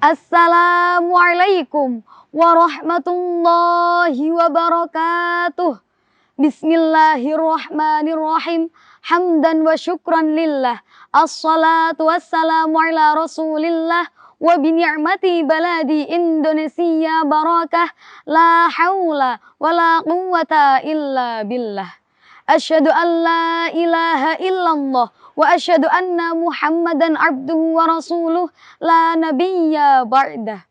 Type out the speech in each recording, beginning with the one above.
Assalamualaikum warahmatullahi wabarakatuh. Bismillahirrahmanirrahim. Hamdan wa syukran lillah. Assalatu wassalamu ala rasulillah. Wa bini'mati baladi Indonesia barakah. La hawla wa la quwwata illa billah. Asyhadu an la ilaha illallah wa asyhadu anna Muhammadan abduhu wa rasuluh la nabiyya ba'dah.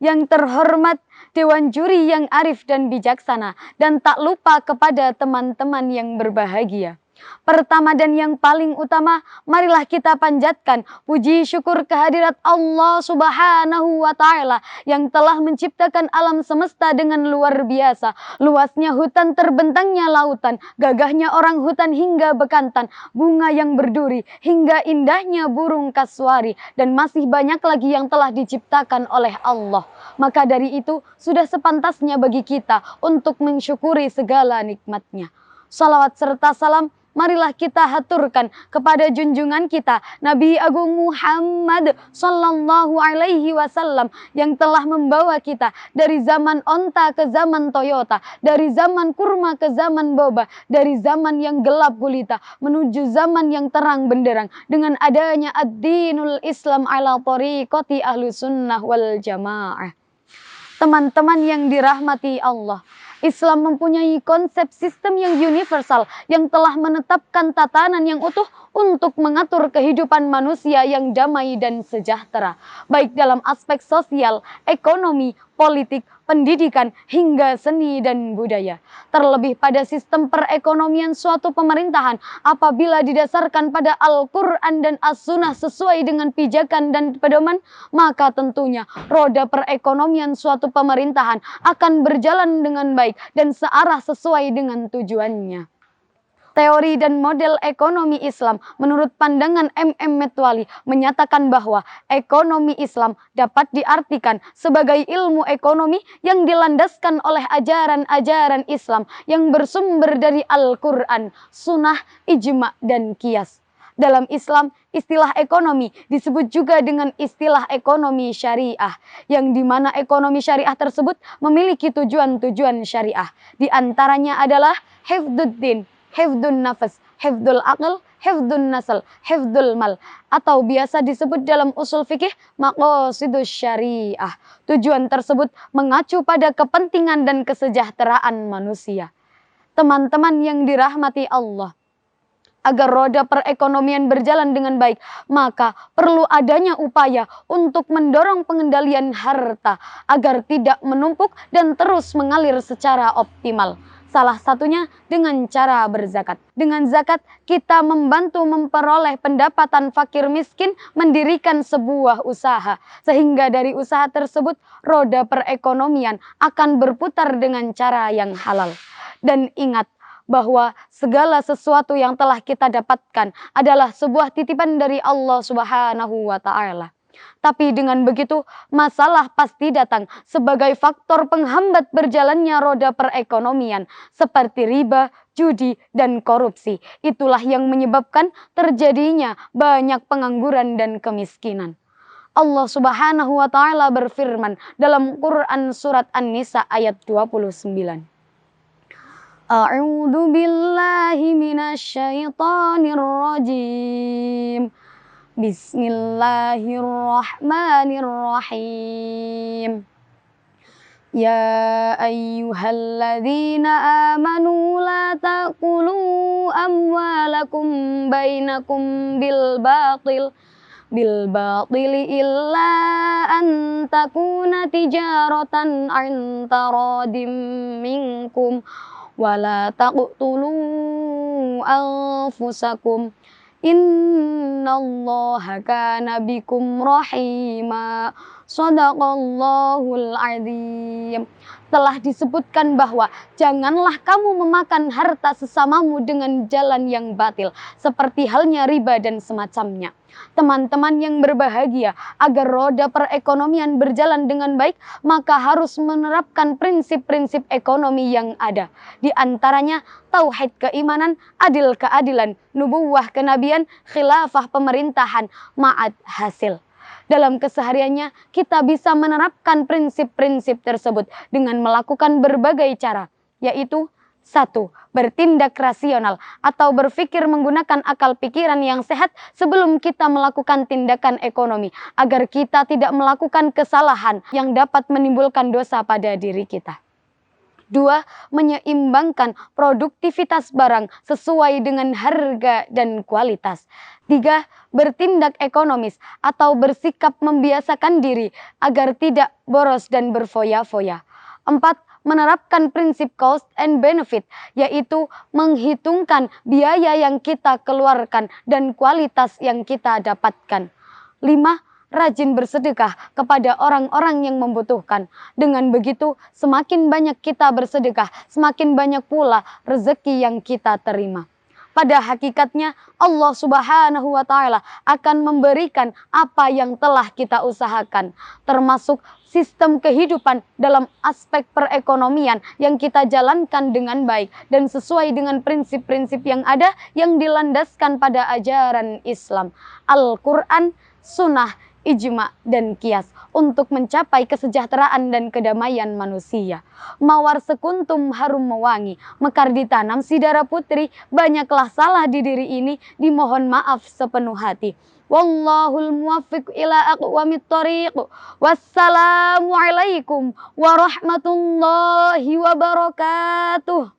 Yang terhormat Dewan Juri yang arif dan bijaksana, dan tak lupa kepada teman-teman yang berbahagia. Pertama dan yang paling utama, marilah kita panjatkan puji syukur kehadirat Allah Subhanahu wa Ta'ala yang telah menciptakan alam semesta dengan luar biasa. Luasnya hutan, terbentangnya lautan, gagahnya orang hutan hingga bekantan, bunga yang berduri hingga indahnya burung kasuari, dan masih banyak lagi yang telah diciptakan oleh Allah. Maka dari itu sudah sepantasnya bagi kita untuk mensyukuri segala nikmatnya. Salawat serta salam marilah kita haturkan kepada junjungan kita Nabi Agung Muhammad sallallahu alaihi wasallam yang telah membawa kita dari zaman onta ke zaman Toyota, dari zaman kurma ke zaman boba, dari zaman yang gelap gulita menuju zaman yang terang benderang dengan adanya ad-dinul Islam ala tariqati ahlu sunnah wal jamaah. Teman-teman yang dirahmati Allah, Islam mempunyai konsep sistem yang universal yang telah menetapkan tatanan yang utuh untuk mengatur kehidupan manusia yang damai dan sejahtera, baik dalam aspek sosial, ekonomi, politik, pendidikan, hingga seni dan budaya. Terlebih pada sistem perekonomian suatu pemerintahan apabila didasarkan pada Al-Quran dan As-Sunnah sesuai dengan pijakan dan pedoman, maka tentunya roda perekonomian suatu pemerintahan akan berjalan dengan baik dan searah sesuai dengan tujuannya. Teori dan model ekonomi Islam menurut pandangan M.M. Metwali menyatakan bahwa ekonomi Islam dapat diartikan sebagai ilmu ekonomi yang dilandaskan oleh ajaran-ajaran Islam yang bersumber dari Al-Quran, Sunnah, Ijma, dan Qiyas. Dalam Islam, istilah ekonomi disebut juga dengan istilah ekonomi syariah, yang dimana ekonomi syariah tersebut memiliki tujuan-tujuan syariah. Di antaranya adalah hifdzuddin, hifdzun nafas, hifdzul aql, hifdzun nasl, hifdzul mal, atau biasa disebut dalam usul fikih maqasidus syariah. Tujuan tersebut mengacu pada kepentingan dan kesejahteraan manusia. Teman-teman yang dirahmati Allah, agar roda perekonomian berjalan dengan baik, maka perlu adanya upaya untuk mendorong pengendalian harta agar tidak menumpuk dan terus mengalir secara optimal. Salah satunya dengan cara berzakat. Dengan zakat kita membantu memperoleh pendapatan fakir miskin mendirikan sebuah usaha. Sehingga dari usaha tersebut roda perekonomian akan berputar dengan cara yang halal. Dan ingat bahwa segala sesuatu yang telah kita dapatkan adalah sebuah titipan dari Allah Subhanahu wa Ta'ala. Tapi dengan begitu, masalah pasti datang sebagai faktor penghambat berjalannya roda perekonomian seperti riba, judi, dan korupsi. Itulah yang menyebabkan terjadinya banyak pengangguran dan kemiskinan. Allah Subhanahu wa Ta'ala berfirman dalam Quran surat An-Nisa ayat 29. A'udzu billahi minasyaitonir rajim. Bismillahirrahmanirrahim. Ya ayyuhalladzina amanu la taqulu amwalakum bainakum bil batili illa an takuna tijaratan an taradim minkum wala taqtulu anfusakum innallaha kana bikum rahima. Shadaqallahul adzim. Telah disebutkan bahwa janganlah kamu memakan harta sesamamu dengan jalan yang batil, seperti halnya riba dan semacamnya. Teman-teman yang berbahagia, agar roda perekonomian berjalan dengan baik, maka harus menerapkan prinsip-prinsip ekonomi yang ada. Di antaranya tauhid keimanan, adil keadilan, nubuwah kenabian, khilafah pemerintahan, ma'ad hasil. Dalam kesehariannya, kita bisa menerapkan prinsip-prinsip tersebut dengan melakukan berbagai cara, yaitu 1. Bertindak rasional atau berpikir menggunakan akal pikiran yang sehat sebelum kita melakukan tindakan ekonomi, agar kita tidak melakukan kesalahan yang dapat menimbulkan dosa pada diri kita. 2. Menyeimbangkan produktivitas barang sesuai dengan harga dan kualitas. 3. Bertindak ekonomis atau bersikap membiasakan diri agar tidak boros dan berfoya-foya. 4. Menerapkan prinsip cost and benefit, yaitu menghitungkan biaya yang kita keluarkan dan kualitas yang kita dapatkan. 5. Rajin bersedekah kepada orang-orang yang membutuhkan. Dengan begitu, semakin banyak kita bersedekah, semakin banyak pula rezeki yang kita terima. Pada hakikatnya, Allah Subhanahu wa Ta'ala akan memberikan apa yang telah kita usahakan, termasuk sistem kehidupan dalam aspek perekonomian yang kita jalankan dengan baik dan sesuai dengan prinsip-prinsip yang ada yang dilandaskan pada ajaran Islam, Al-Quran, Sunnah, ijma, dan kias untuk mencapai kesejahteraan dan kedamaian manusia. Mawar sekuntum harum mewangi, mekar ditanam si darah putri, banyaklah salah di diri ini, dimohon maaf sepenuh hati. Wallahul muwaffiq ila aqwamit thoriq. Wassalamualaikum warahmatullahi wabarakatuh.